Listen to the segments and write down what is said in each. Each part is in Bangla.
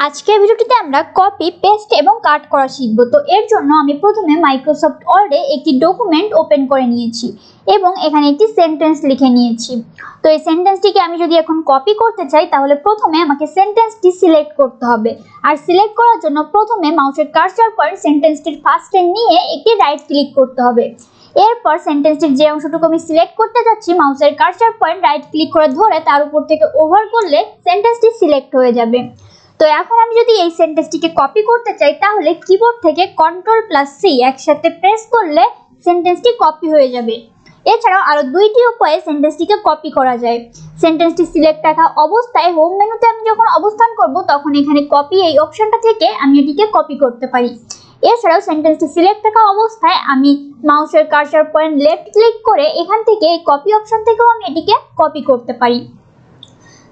আজকের ভিডিওটিতে আমরা কপি পেস্ট এবং কাট করা শিখব। তো এর জন্য আমি প্রথমে মাইক্রোসফট ওয়ার্ডে একটি ডকুমেন্ট ওপেন করে নিয়েছি এবং এখানে একটি সেন্টেন্স লিখে নিয়েছি। তো এই সেন্টেন্সটিকে আমি যদি এখন কপি করতে চাই তাহলে প্রথমে আমাকে সেন্টেন্সটি সিলেক্ট করতে হবে। আর সিলেক্ট করার জন্য প্রথমে মাউসের কার্সর পয়েন্ট সেন্টেন্সটির ফার্স্টে নিয়ে একটি রাইট ক্লিক করতে হবে। এরপর সেন্টেন্সটির যে অংশটুকু আমি সিলেক্ট করতে যাচ্ছি মাউসের কার্সর পয়েন্ট রাইট ক্লিক করে ধরে তার উপর থেকে ওভার করলে সেন্টেন্সটি সিলেক্ট হয়ে যাবে। তো এখন আমি যদি এই সেন্টেন্সটিকে কপি করতে চাই তাহলে কিবোর্ড থেকে Ctrl+C একসাথে প্রেস করলে সেন্টেন্সটি কপি হয়ে যাবে। এছাড়াও আরো দুইটি উপায়ে সেন্টেন্সটিকে কপি করা যায়। সেন্টেন্সটি সিলেক্ট রাখা অবস্থায় হোম মেনুতে আমি যখন অবস্থান করব তখন এখানে কপি এই অপশনটা থেকে আমি এটিকে কপি করতে পারি। এছাড়াও সেন্টেন্সটি সিলেক্ট রাখা অবস্থায় আমি মাউসের কার্সর পয়েন্ট লেফট ক্লিক করে এখান থেকে এই কপি অপশন থেকেও আমি এটিকে কপি করতে পারি।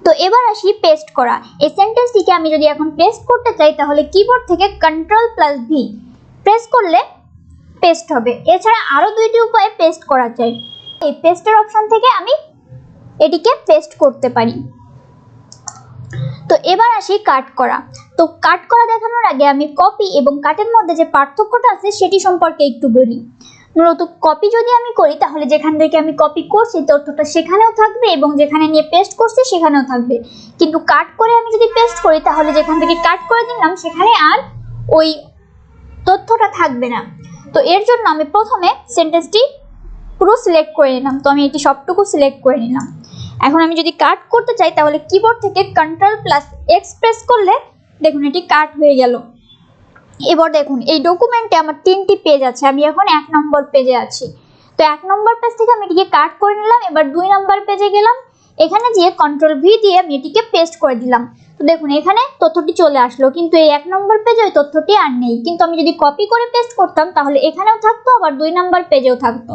তো এবার আসি পেস্ট করা। এই সেন্টেন্সটিকে আমি যদি এখন পেস্ট করতে চাই তাহলে কিবোর্ড থেকে Ctrl+V প্রেস করলে পেস্ট হবে। এছাড়া আরো দুইটি উপায়ে পেস্ট করা যায়। এই পেস্টের অপশন থেকে আমি এটিকে পেস্ট করতে পারি। তো এবার আসি কাট করা। তো কাট করা দেখানোর আগে আমি কপি এবং কাটের মধ্যে যে পার্থক্যটা আছে সেটি সম্পর্কে একটু বলি। মূলত কপি যদি আমি করি তাহলে যেখান থেকে আমি কপি করছি তথ্যটা সেখানেও থাকবে এবং যেখানে নিয়ে পেস্ট করছি সেখানেও থাকবে। কিন্তু কাট করে আমি যদি পেস্ট করি তাহলে যেখান থেকে কাট করে দিলাম সেখানে আর ওই তথ্যটা থাকবে না। তো এর জন্য আমি প্রথমে সেন্টেন্সটি পুরো সিলেক্ট করে নিলাম। তো আমি এটি সবটুকু সিলেক্ট করে নিলাম। এখন আমি যদি কাট করতে চাই তাহলে কিবোর্ড থেকে Ctrl+X প্রেস করলে দেখুন এটি কাট হয়ে গেল। এবার দেখুন এই ডকুমেন্টে আমার 3টি পেজ আছে, আমি এখন 1 নম্বর পেজে আছি। তো 1 নম্বর পেজ থেকে আমি এটিকে কাট করে নিলাম। এবার 2 নম্বর পেজে গেলাম, এখানে গিয়ে Ctrl+V দিয়ে আমি এটিকে পেস্ট করে দিলাম। তো দেখুন এখানে তথ্যটি চলে আসলো, কিন্তু এই 1 নম্বর পেজে ওই তথ্যটি আর নেই। কিন্তু আমি যদি কপি করে পেস্ট করতাম তাহলে এখানেও থাকতো আবার 2 নম্বর পেজেও থাকতো।